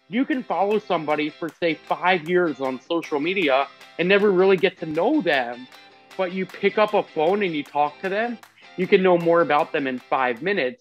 You can follow somebody for, say, 5 years on social media and never really get to know them. But you pick up a phone and you talk to them, you can know more about them in 5 minutes.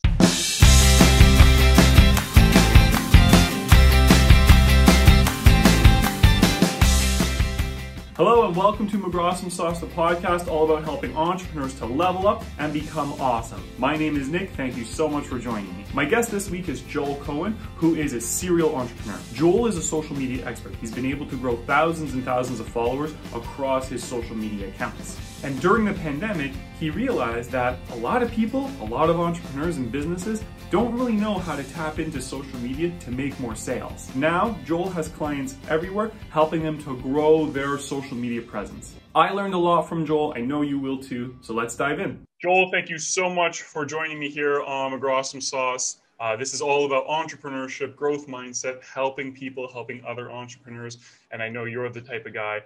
Hello and welcome to mcgrawesome Sauce, the podcast all about helping entrepreneurs to level up and become awesome. My name is Nick. Thank you so much for joining me. My guest this week is Joel Cohen, who is a serial entrepreneur. Joel is a social media expert. He's been able to grow thousands and thousands of followers across his social media accounts. And during the pandemic, he realized that a lot of people, a lot of entrepreneurs and businesses don't really know how to tap into social media to make more sales. Now, Joel has clients everywhere, helping them to grow their social media presence. I learned a lot from Joel. I know you will too, so let's dive in. Joel, thank you so much for joining me here on mcgrawesome Sauce. This is all about entrepreneurship, growth mindset, helping people, helping other entrepreneurs. And I know you're the type of guy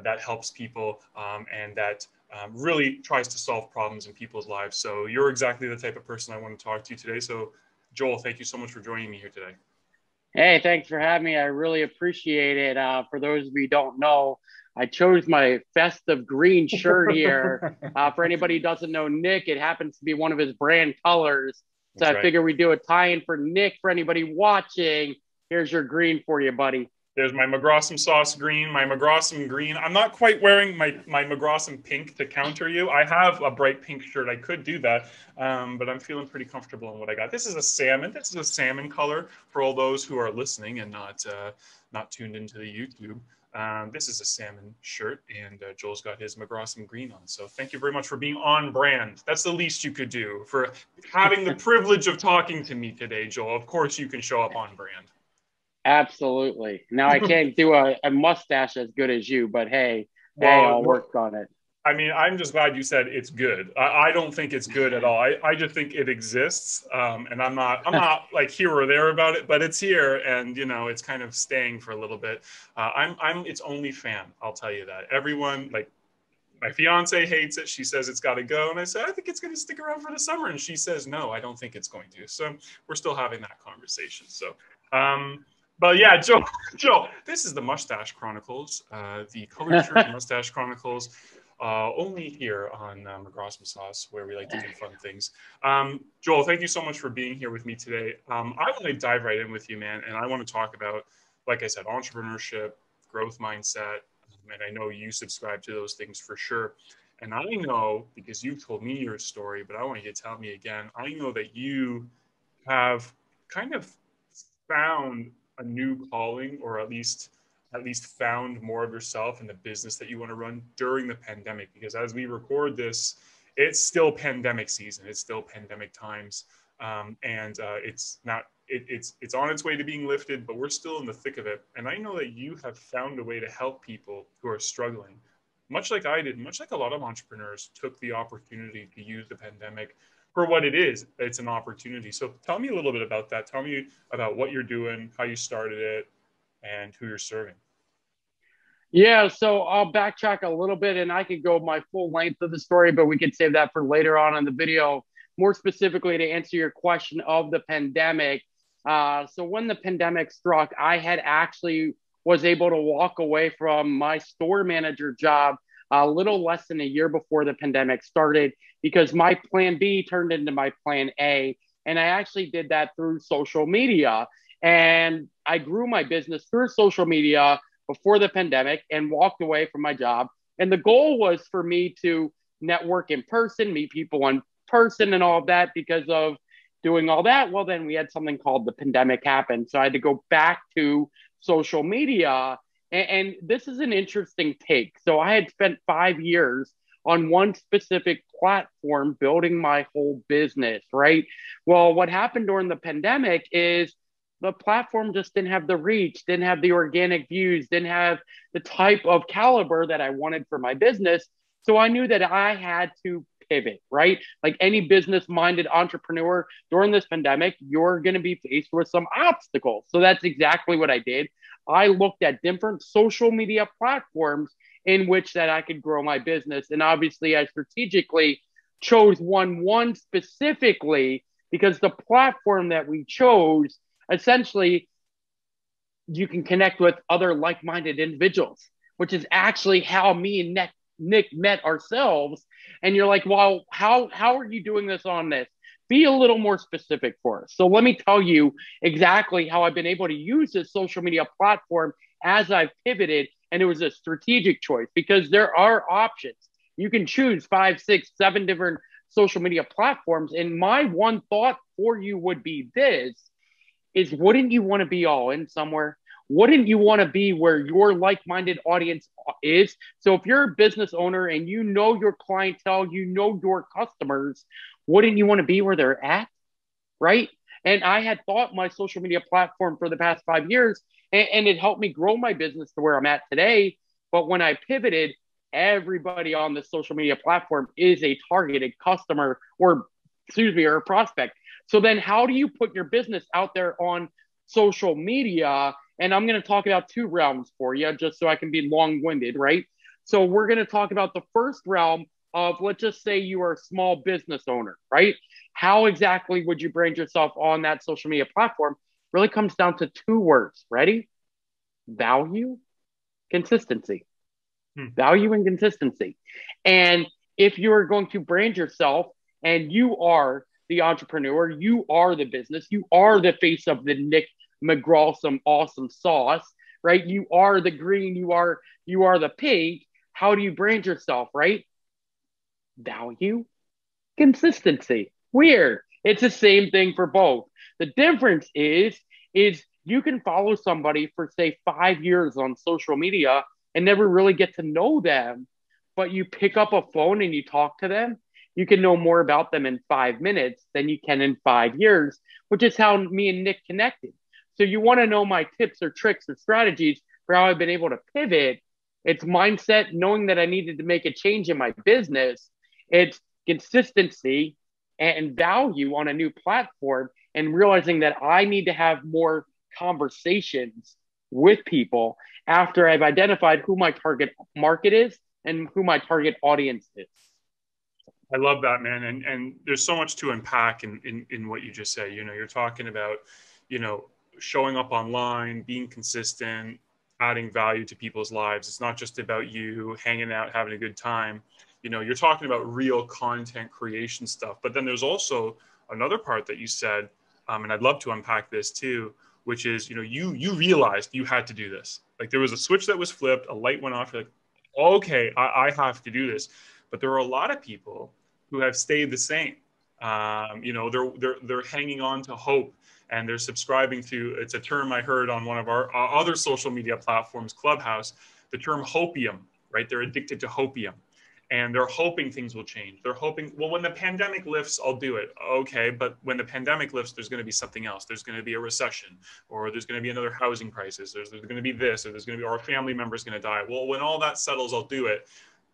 that helps people and that really tries to solve problems in people's lives. So you're exactly the type of person I want to talk to today. So Joel, thank you so much for joining me here today. Hey, thanks for having me. I really appreciate it. For those of you who don't know, I chose my festive green shirt here. For anybody who doesn't know Nick, it happens to be one of his brand colors. So I figure we do a tie-in for Nick. For anybody watching, here's your green for you, buddy. There's my mcgrawesome sauce green, my mcgrawesome green. I'm not quite wearing my mcgrawesome pink to counter you. I have a bright pink shirt. I could do that, but I'm feeling pretty comfortable in what I got. This is a salmon. This is a salmon color for all those who are listening and not tuned into the YouTube. This is a salmon shirt, and Joel's got his mcgrawesome green on. So thank you very much for being on brand. That's the least you could do for having the privilege of talking to me today, Joel. Of course, you can show up on brand. Absolutely. Now, I can't do a mustache as good as you, but hey, I'll work on it. I mean, I'm just glad you said it's good. I don't think it's good at all. I just think it exists, and I'm not like here or there about it, but it's here, and it's kind of staying for a little bit. I'm its only fan. I'll tell you that. Everyone, like my fiance hates it. She says it's got to go, and I said I think it's going to stick around for the summer, and she says no, I don't think it's going to. So we're still having that conversation. So. But yeah, Joe, this is the Mustache Chronicles, the Colored Shirt Mustache Chronicles, only here on mcgrawesome Sauce, where we like to do fun things. Joel, thank you so much for being here with me today. I want to dive right in with you, man, and I want to talk about, like I said, entrepreneurship, growth mindset, and I know you subscribe to those things for sure. And I know, because you've told me your story, but I want you to tell me again, I know that you have kind of found a new calling, or at least found more of yourself in the business that you want to run during the pandemic. Because as we record this, it's still pandemic season. It's still pandemic times, and it's on its way to being lifted, but we're still in the thick of it. And I know that you have found a way to help people who are struggling, much like I did, much like a lot of entrepreneurs took the opportunity to use the pandemic for what it is. It's an opportunity. So tell me a little bit about that. Tell me about what you're doing, how you started it, and who you're serving. Yeah, so I'll backtrack a little bit, and I could go my full length of the story, but we could save that for later on in the video. More specifically, to answer your question of the pandemic. So when the pandemic struck, I had actually was able to walk away from my store manager job a little less than a year before the pandemic started, because my plan B turned into my plan A. And I actually did that through social media. And I grew my business through social media before the pandemic and walked away from my job. And the goal was for me to network in person, meet people in person and all of that. Because of doing all that, well, then we had something called the pandemic happen. So I had to go back to social media. And this is an interesting take. So I had spent 5 years on one specific platform building my whole business, right? Well, what happened during the pandemic is the platform just didn't have the reach, didn't have the organic views, didn't have the type of caliber that I wanted for my business. So I knew that I had to pivot, right? Like any business-minded entrepreneur during this pandemic, you're going to be faced with some obstacles. So that's exactly what I did. I looked at different social media platforms in which that I could grow my business. And obviously I strategically chose one specifically because the platform that we chose essentially you can connect with other like-minded individuals, which is actually how me and Nick met ourselves. And you're like, well, how are you doing this on this? Be a little more specific for us. So let me tell you exactly how I've been able to use this social media platform as I've pivoted. And it was a strategic choice because there are options. You can choose 5, 6, 7 different social media platforms. And my one thought for you would be this is, wouldn't you want to be all in somewhere? Wouldn't you want to be where your like-minded audience is? So if you're a business owner and you know your clientele, you know your customers, wouldn't you want to be where they're at? Right. And I had thought my social media platform for the past 5 years, and it helped me grow my business to where I'm at today. But when I pivoted, everybody on the social media platform is a targeted customer or, excuse me, or a prospect. So then how do you put your business out there on social media? And I'm going to talk about 2 realms for you just so I can be long-winded, right? So we're going to talk about the first realm of, let's just say you are a small business owner, right? How exactly would you brand yourself on that social media platform? Really comes down to 2 words. Ready? Value, consistency. Value and consistency. And if you're going to brand yourself and you are the entrepreneur, you are the business, you are the face of the Nick mcgrawesome awesome sauce, right? You are the green, you are the pink. How do you brand yourself, right? Value, consistency. Weird. It's the same thing for both. The difference is you can follow somebody for say 5 years on social media and never really get to know them, but you pick up a phone and you talk to them, you can know more about them in 5 minutes than you can in 5 years, which is how me and Nick connected. So you want to know my tips or tricks or strategies for how I've been able to pivot. It's mindset, knowing that I needed to make a change in my business. It's consistency and value on a new platform, and realizing that I need to have more conversations with people after I've identified who my target market is and who my target audience is. I love that, man. And there's so much to unpack in what you just said. You know, you're talking about, you know, showing up online, being consistent, adding value to people's lives. It's not just about you hanging out, having a good time. You know, you're talking about real content creation stuff. But then there's also another part that you said, and I'd love to unpack this too, which is, you know, you realized you had to do this. Like there was a switch that was flipped, a light went off. You're like, okay, I have to do this. But there are a lot of people who have stayed the same. You know, they're hanging on to hope, and they're subscribing to, it's a term I heard on one of our other social media platforms, Clubhouse, the term hopium, right? They're addicted to hopium, and they're hoping things will change. They're hoping, well, when the pandemic lifts, I'll do it. Okay, but when the pandemic lifts, there's going to be something else. There's going to be a recession, or there's going to be another housing crisis. There's going to be this, or there's going to be, or a family member's going to die. Well, when all that settles, I'll do it.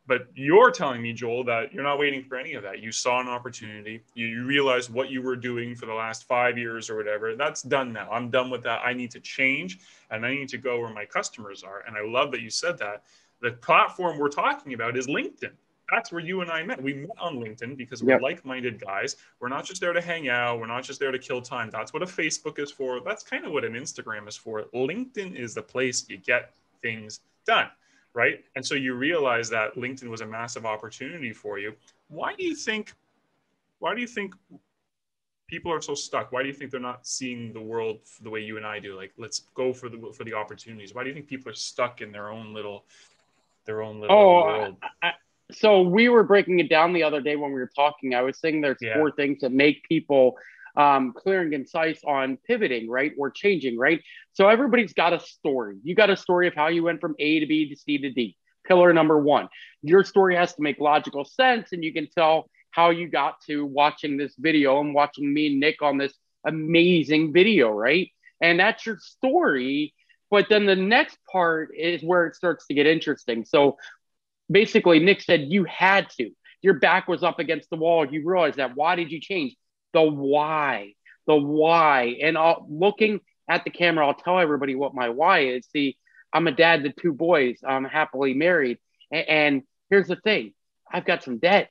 But you're telling me, Joel, that you're not waiting for any of that. You saw an opportunity. You realized what you were doing for the last 5 years or whatever. That's done now. I'm done with that. I need to change, and I need to go where my customers are. And I love that you said that. The platform we're talking about is LinkedIn. That's where you and I met. We met on LinkedIn because we're like-minded guys. We're not just there to hang out. We're not just there to kill time. That's what a Facebook is for. That's kind of what an Instagram is for. LinkedIn is the place you get things done. Right. And so you realize that LinkedIn was a massive opportunity for you. Why do you think people are so stuck? Why do you think they're not seeing the world the way you and I do? Like, let's go for the opportunities. Why do you think people are stuck in their own little world? So we were breaking it down the other day when we were talking. I was saying there's 4 things that make people clear and concise on pivoting, right? Or changing, right? So everybody's got a story. You got a story of how you went from A to B to C to D. Pillar number 1. Your story has to make logical sense, and you can tell how you got to watching this video and watching me and Nick on this amazing video, right? And that's your story. But then the next part is where it starts to get interesting. So basically, Nick said you had to. Your back was up against the wall. You realized that. Why did you change? The why. And looking at the camera, I'll tell everybody what my why is. See, I'm a dad to 2 boys. I'm happily married. And here's the thing. I've got some debt.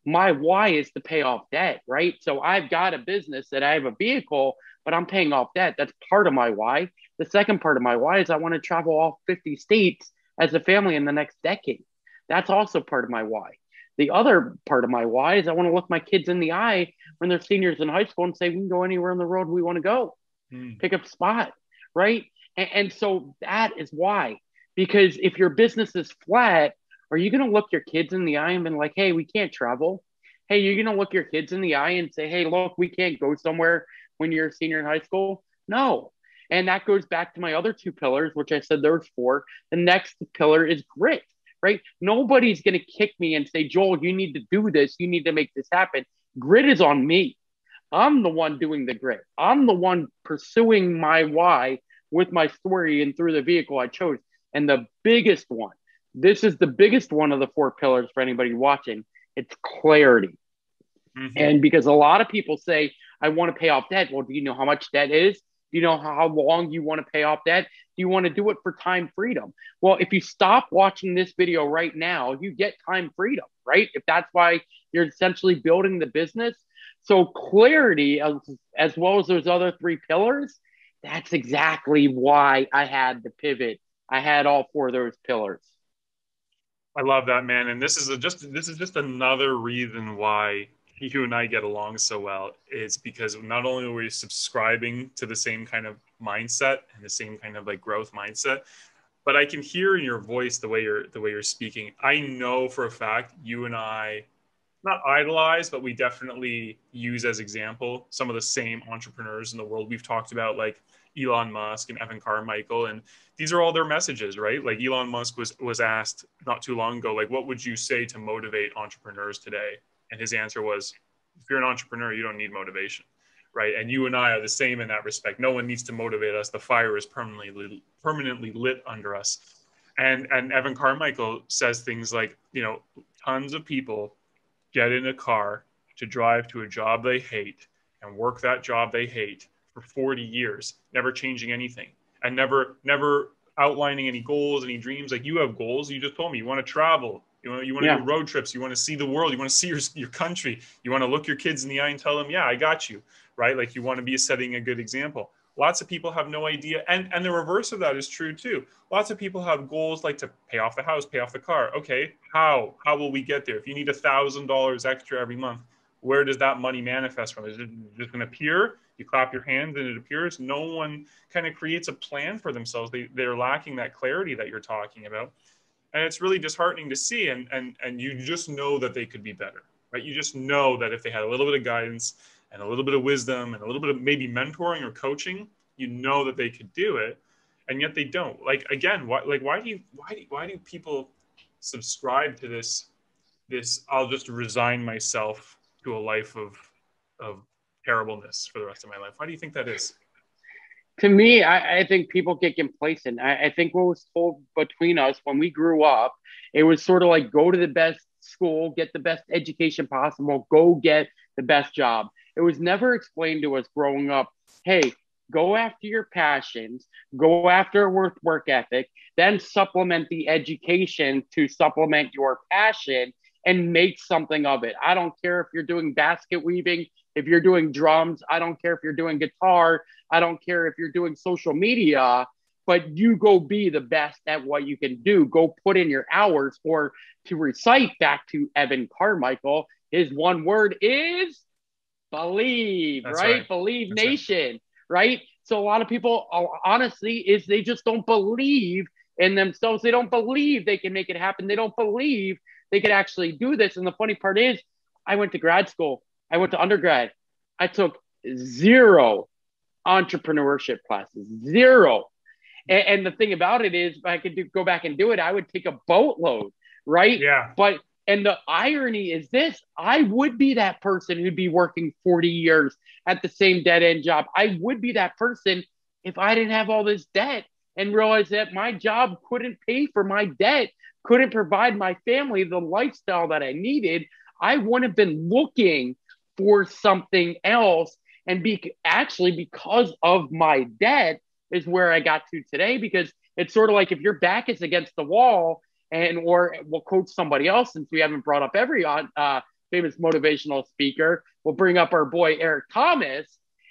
My why is to pay off debt, right? So I've got a business that I have a vehicle, but I'm paying off debt. That's part of my why. The second part of my why is I want to travel all 50 states as a family in the next decade. That's also part of my why. The other part of my why is I want to look my kids in the eye when they're seniors in high school and say, we can go anywhere on the road we want to go, pick up a spot, right? And so that is why. Because if your business is flat, are you going to look your kids in the eye and be like, hey, we can't travel? Hey, you're going to look your kids in the eye and say, hey, look, we can't go somewhere when you're a senior in high school? No. And that goes back to my other two pillars, which I said there's four. The next pillar is grit, right? Nobody's going to kick me and say, Joel, you need to do this. You need to make this happen. Grit is on me. I'm the one doing the grit. I'm the one pursuing my why with my story and through the vehicle I chose. And the biggest one, this is the biggest one of the four pillars for anybody watching. It's clarity. And because a lot of people say, I want to pay off debt. Well, do you know how much debt is? Do you know how long you want to pay off debt? Do you want to do it for time freedom? Well, if you stop watching this video right now, you get time freedom, right? If that's why you're essentially building the business. So clarity, as well as those other three pillars, that's exactly why I had the pivot. I had all four of those pillars. I love that, man. And this is just another reason why you and I get along so well. Is because not only are we subscribing to the same kind of mindset and the same kind of like growth mindset, but I can hear in your voice the way you're speaking. I know for a fact you and I not idolize, but we definitely use as example some of the same entrepreneurs in the world. We've talked about like Elon Musk and Evan Carmichael, and these are all their messages, right? Like Elon Musk was asked not too long ago, like, what would you say to motivate entrepreneurs today? And his answer was, if you're an entrepreneur, you don't need motivation, right? And you and I are the same in that respect. No one needs to motivate us. The fire is permanently lit under us. And Evan Carmichael says things like, tons of people get in a car to drive to a job they hate and work that job they hate for 40 years, never changing anything and never outlining any goals, any dreams. Like, you have goals. You just told me you want to travel. You want to do road trips. You want to see the world. You want to see your country. You want to look your kids in the eye and tell them, yeah, I got you, right? Like, you want to be setting a good example. Lots of people have no idea. And the reverse of that is true too. Lots of people have goals like to pay off the house, pay off the car. Okay, how will we get there? If you need $1,000 extra every month, where does that money manifest from? Is it just going to appear? You clap your hands and it appears? No one kind of creates a plan for themselves. They're lacking that clarity that you're talking about. And it's really disheartening to see. And you just know that they could be better, right? You just know that if they had a little bit of guidance and a little bit of wisdom and a little bit of maybe mentoring or coaching, you know that they could do it. And yet they don't. Like, again, why do people subscribe to this I'll just resign myself to a life of terribleness for the rest of my life? Why do you think that is? To me, I think people get complacent. I think what was told between us when we grew up, it was sort of like, go to the best school, get the best education possible, go get the best job. It was never explained to us growing up, hey, go after your passions, go after a work ethic, then supplement the education to supplement your passion and make something of it. I don't care if you're doing basket weaving, if you're doing drums, I don't care if you're doing guitar, I don't care if you're doing social media, but you go be the best at what you can do. Go put in your hours. Or to recite back to Evan Carmichael, his one word is believe, right? Believe That's nation, right? So a lot of people, honestly, is they just don't believe in themselves. They don't believe they can make it happen. They don't believe they could actually do this. And the funny part is, I went to grad school. I went to undergrad. I took 0 entrepreneurship classes, 0. And the thing about it is, if I could go back and do it, I would take a boatload, right? Yeah. And the irony is this, I would be that person who'd be working 40 years at the same dead end job. I would be that person if I didn't have all this debt and realize that my job couldn't pay for my debt, couldn't provide my family the lifestyle that I needed. I wouldn't have been looking for something else. And because of my debt is where I got to today, because it's sort of like if your back is against the wall, or we'll quote somebody else, since we haven't brought up every famous motivational speaker, we'll bring up our boy Eric Thomas.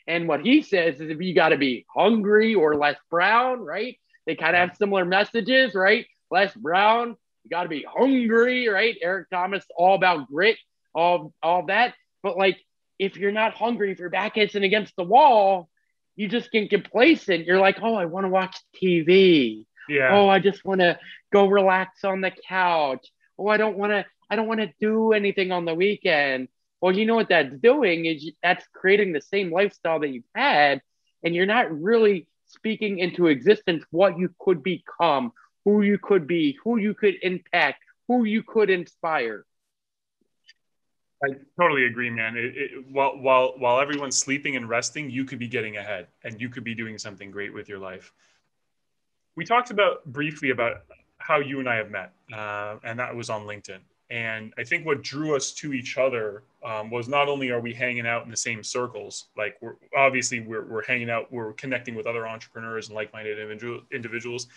And what he says is if you got to be hungry or less brown, right? They kind of have similar messages, right? Less brown, you got to be hungry, right? Eric Thomas, all about grit, all that. But like, if you're not hungry, if your back isn't against the wall, you just get complacent. You're like, oh, I want to watch TV. Yeah. Oh, I just want to go relax on the couch. Oh, I don't want to do anything on the weekend. Well, you know what that's doing is that's creating the same lifestyle that you've had, and you're not really speaking into existence what you could become, who you could be, who you could impact, who you could inspire. I totally agree, man. While everyone's sleeping and resting, you could be getting ahead and you could be doing something great with your life. We talked about briefly about how you and I have met, and that was on LinkedIn. And I think what drew us to each other was not only are we hanging out in the same circles, like we're hanging out, we're connecting with other entrepreneurs and like-minded individuals,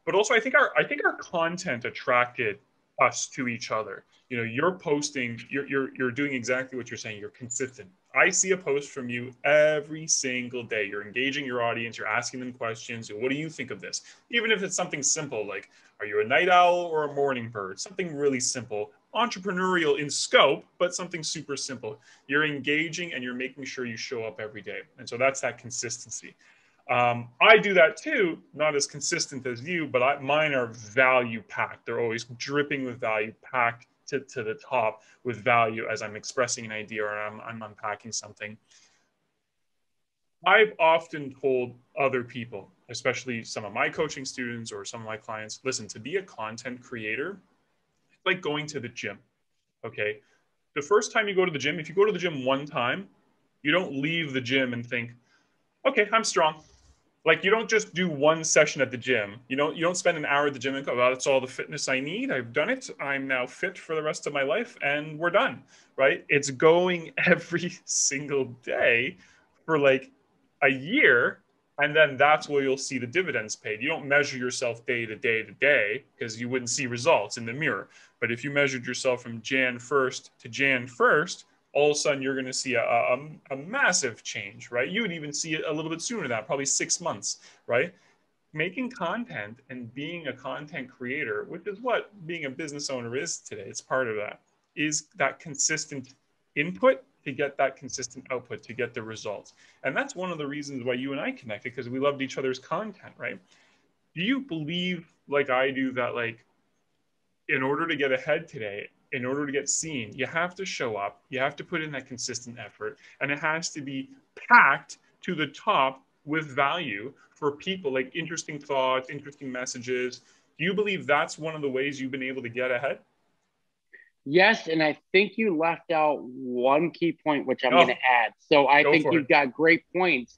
but also I think our content attracted us to each other. You know, you're posting, you're doing exactly what you're saying. You're consistent. I see a post from you every single day. You're engaging your audience. You're asking them questions. What do you think of this? Even if it's something simple like, are you a night owl or a morning bird? Something really simple, entrepreneurial in scope, but something super simple. You're engaging and you're making sure you show up every day. And so that's that consistency. I do that too, not as consistent as you, but mine are value packed. They're always dripping with value, packed to the top with value as I'm expressing an idea or I'm unpacking something. I've often told other people, especially some of my coaching students or some of my clients, listen, to be a content creator, it's like going to the gym. Okay. The first time you go to the gym, if you go to the gym one time, you don't leave the gym and think, okay, I'm strong. Like, you don't just do one session at the gym. You don't spend an hour at the gym and go, well, that's all the fitness I need. I've done it. I'm now fit for the rest of my life and we're done, right? It's going every single day for like a year. And then that's where you'll see the dividends paid. You don't measure yourself day to day to day because you wouldn't see results in the mirror. But if you measured yourself from Jan 1st to Jan 1st, all of a sudden you're going to see a massive change, right? You would even see it a little bit sooner than that, probably 6 months, right? Making content and being a content creator, which is what being a business owner is today, it's part of that, is that consistent input to get that consistent output, to get the results. And that's one of the reasons why you and I connected, because we loved each other's content, right? Do you believe, like I do, that like in order to get ahead today, in order to get seen, you have to show up, you have to put in that consistent effort, and it has to be packed to the top with value for people, like interesting thoughts, interesting messages? Do you believe that's one of the ways you've been able to get ahead? Yes, and I think you left out one key point, which I'm going to Oh, add. So I go think for it. you've got great points.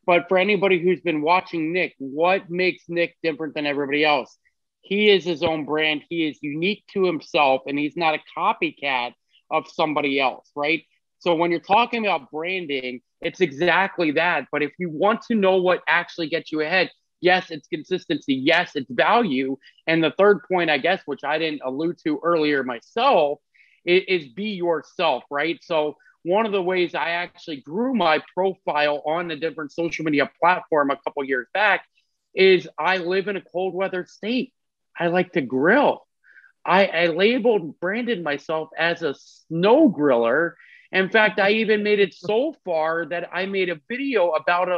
But for anybody who's been watching Nick, what makes Nick different than everybody else? He is his own brand. He is unique to himself, and he's not a copycat of somebody else, right? So when you're talking about branding, it's exactly that. But if you want to know what actually gets you ahead, yes, it's consistency. Yes, it's value. And the third point, I guess, which I didn't allude to earlier myself, is be yourself, right? So one of the ways I actually grew my profile on a different social media platform a couple years back is I live in a cold weather state. I like to grill. I branded myself as a snow griller. In fact, I even made it so far that I made a video about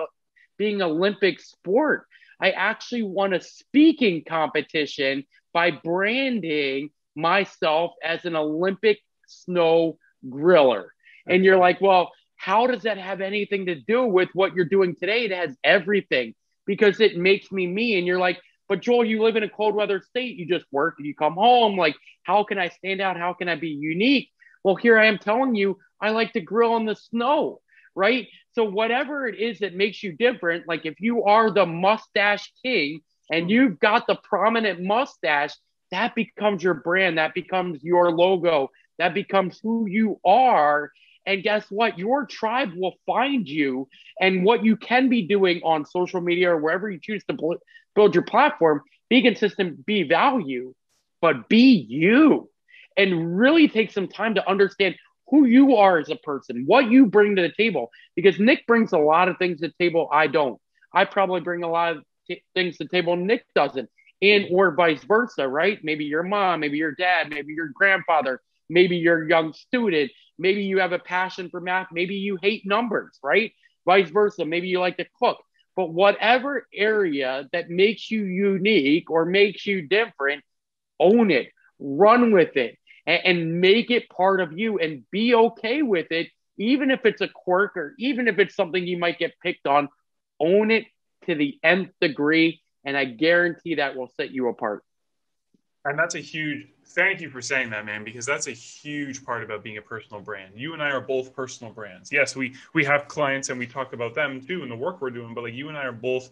being Olympic sport. I actually won a speaking competition by branding myself as an Olympic snow griller. And you're like, well, how does that have anything to do with what you're doing today? It has everything because it makes me me. And you're like, but Joel, you live in a cold weather state. You just work and you come home. Like, how can I stand out? How can I be unique? Well, here I am telling you, I like to grill in the snow, right? So whatever it is that makes you different, like if you are the mustache king and you've got the prominent mustache, that becomes your brand. That becomes your logo. That becomes who you are. And guess what? Your tribe will find you. And what you can be doing on social media or wherever you choose to build your platform, be consistent, be value, but be you. And really take some time to understand who you are as a person, what you bring to the table. Because Nick brings a lot of things to the table I don't. I probably bring a lot of things to the table Nick doesn't, and or vice versa, right? Maybe your mom, maybe your dad, maybe your grandfather, maybe you're a young student, maybe you have a passion for math, maybe you hate numbers, right? Vice versa, maybe you like to cook. But whatever area that makes you unique or makes you different, own it, run with it, and make it part of you and be okay with it, even if it's a quirk or even if it's something you might get picked on. Own it to the nth degree, and I guarantee that will set you apart. And that's a huge, thank you for saying that, man, because that's a huge part about being a personal brand. You and I are both personal brands. Yes, we have clients and we talk about them too in the work we're doing, but like you and I are both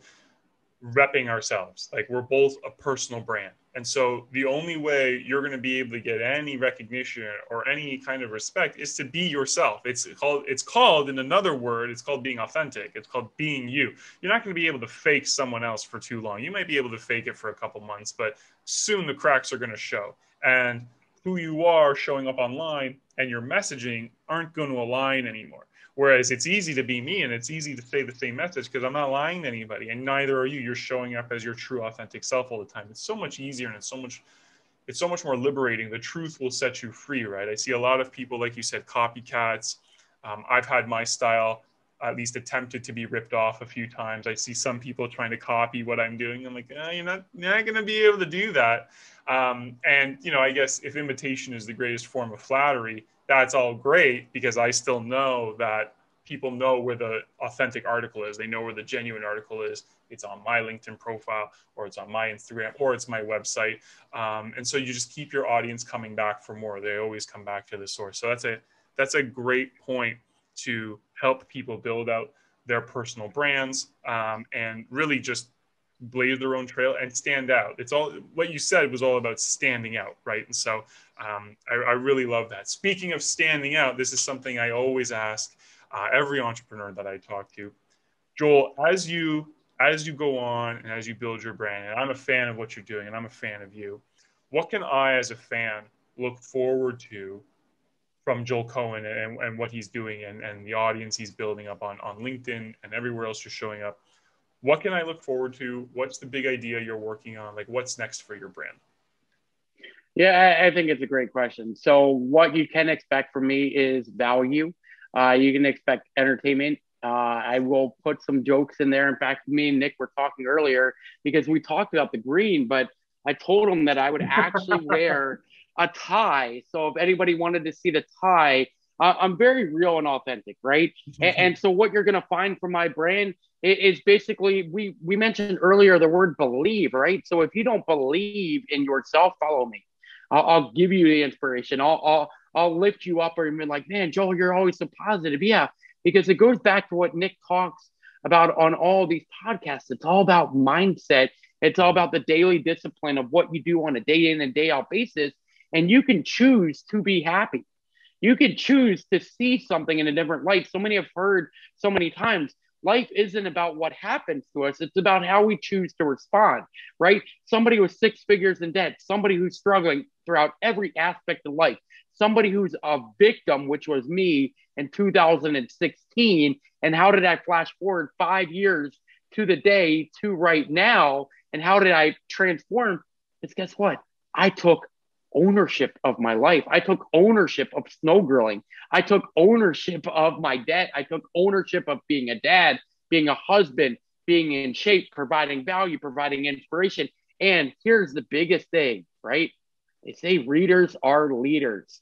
repping ourselves. Like we're both a personal brand. And so the only way you're going to be able to get any recognition or any kind of respect is to be yourself. It's called in another word, it's called being authentic. It's called being you. You're not going to be able to fake someone else for too long. You might be able to fake it for a couple months, but soon the cracks are going to show. And who you are showing up online and your messaging aren't going to align anymore. Whereas it's easy to be me and it's easy to say the same message because I'm not lying to anybody, and neither are you. You're showing up as your true authentic self all the time. It's so much easier and it's so much more liberating. The truth will set you free, right? I see a lot of people, like you said, copycats. I've had my style at least attempted to be ripped off a few times. I see some people trying to copy what I'm doing. I'm like, you're not going to be able to do that. And, I guess if imitation is the greatest form of flattery, that's all great because I still know that people know where the authentic article is. They know where the genuine article is. It's on my LinkedIn profile, or it's on my Instagram, or it's my website. And so you just keep your audience coming back for more. They always come back to the source. So that's a great point to help people build out their personal brands and really just blaze their own trail and stand out. It's all what you said was all about standing out, right? And so I really love that. Speaking of standing out, this is something I always ask every entrepreneur that I talk to. Joel, as you go on and as you build your brand, and I'm a fan of what you're doing and I'm a fan of you, what can I as a fan look forward to from Joel Cohen and what he's doing and the audience he's building up on LinkedIn and everywhere else you're showing up? What can I look forward to? What's the big idea you're working on? Like, what's next for your brand? Yeah, I think it's a great question. So what you can expect from me is value. You can expect entertainment. I will put some jokes in there. In fact, me and Nick were talking earlier because we talked about the green, but I told him that I would actually wear a tie. So if anybody wanted to see the tie, I'm very real and authentic, right? And so what you're going to find from my brand is basically, we mentioned earlier the word believe, right? So if you don't believe in yourself, follow me. I'll give you the inspiration. I'll lift you up, or even like, man, Joel, you're always so positive. Yeah, because it goes back to what Nick talks about on all these podcasts. It's all about mindset. It's all about the daily discipline of what you do on a day in and day out basis. And you can choose to be happy. You can choose to see something in a different light. So many have heard so many times, life isn't about what happens to us. It's about how we choose to respond, right? Somebody with 6 figures in debt, somebody who's struggling throughout every aspect of life, somebody who's a victim, which was me in 2016. And how did I flash forward 5 years to the day to right now? And how did I transform? Because guess what? I took ownership of my life. I took ownership of snow grilling. I took ownership of my debt. I took ownership of being a dad, being a husband, being in shape, providing value, providing inspiration. And here's the biggest thing, right? They say readers are leaders.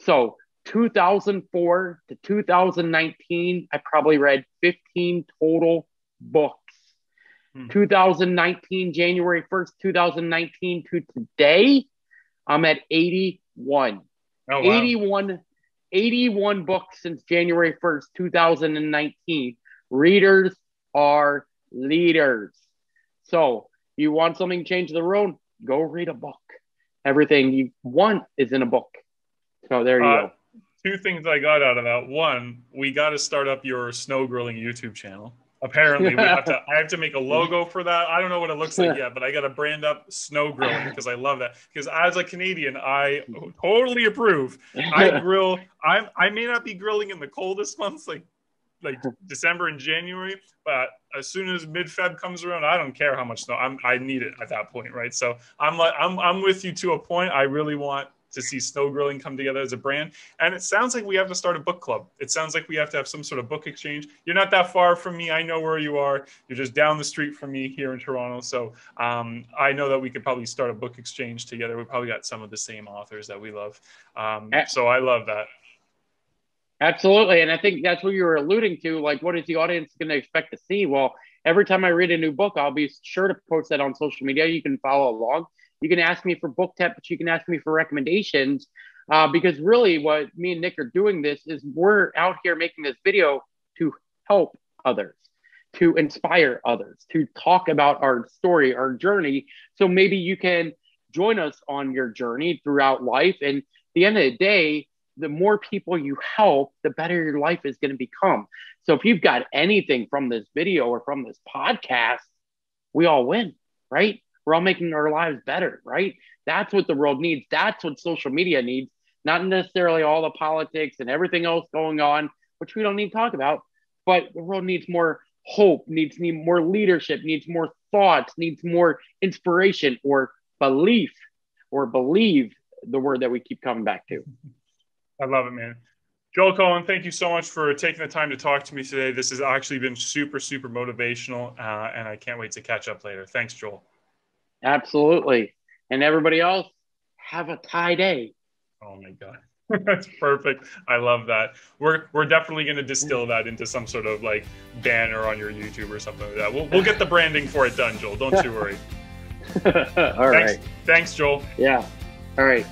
So 2004 to 2019, I probably read 15 total books. 2019, January 1st, 2019 to today, I'm at 81. Oh, wow. 81 books since January 1st, 2019. Readers are leaders. So you want something to change the world? Go read a book. Everything you want is in a book. So there you go. 2 things I got out of that. 1, we got to start up your snow grilling YouTube channel. Apparently, I have to make a logo for that. I don't know what it looks like yet, but I got to brand up snow grilling because I love that. Because as a Canadian, I totally approve. I grill. I may not be grilling in the coldest months, like December and January, but as soon as mid-Feb comes around, I don't care how much snow. I need it at that point, right? So I'm with you to a point. I really want to see snow grilling come together as a brand. And it sounds like we have to start a book club. It sounds like we have to have some sort of book exchange. You're not that far from me. I know where you are. You're just down the street from me here in Toronto. So I know that we could probably start a book exchange together. We probably got some of the same authors that we love. So I love that. Absolutely. And I think that's what you were alluding to. Like, what is the audience going to expect to see? Well, every time I read a new book, I'll be sure to post that on social media. You can follow along. You can ask me for book tips. You can ask me for recommendations. Because really what me and Nick are doing this is we're out here making this video to help others, to inspire others, to talk about our story, our journey. So maybe you can join us on your journey throughout life. And at the end of the day, the more people you help, the better your life is going to become. So if you've got anything from this video or from this podcast, we all win, right? We're all making our lives better, right? That's what the world needs. That's what social media needs, not necessarily all the politics and everything else going on, which we don't need to talk about, but the world needs more hope, needs more leadership, needs more thoughts, needs more inspiration or belief, or believe, the word that we keep coming back to. I love it, man. Joel Cohen, thank you so much for taking the time to talk to me today. This has actually been super, super motivational, and I can't wait to catch up later. Thanks, Joel. Absolutely. And everybody else, have a Thai day. Oh my God. That's perfect. I love that. We're definitely going to distill that into some sort of like banner on your YouTube or something like that. We'll get the branding for it done, Joel. Don't you worry. All right. Thanks, Joel. Yeah. All right.